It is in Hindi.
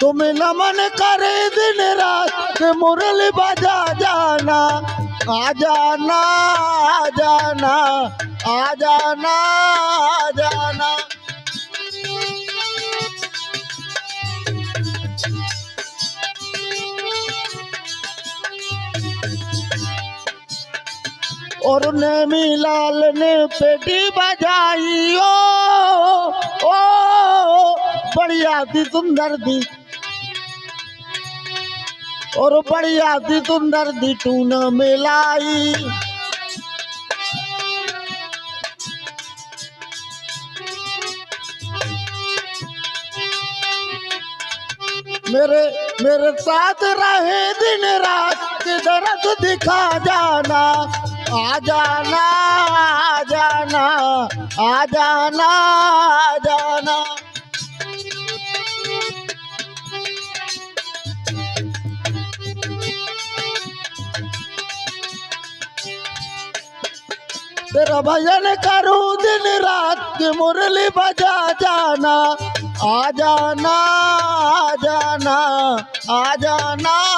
तुम नमन करे दिन रात मुरली बजा जाना, आ जाना आ जाना आ जाना आ जाना। और नेमी लाल ने पेटी बजाई ओ बढ़िया थी सुंदर थी, और बढ़िया थी सुंदर दी टून मिलाई। मेरे मेरे साथ रहे दिन रात दर्द दिखा जाना, आ जाना आ जाना आ जाना आ जाना। तेरा भजन करूं दिन रात मुरली बजा जाना, आ जाना आ जाना आ जाना।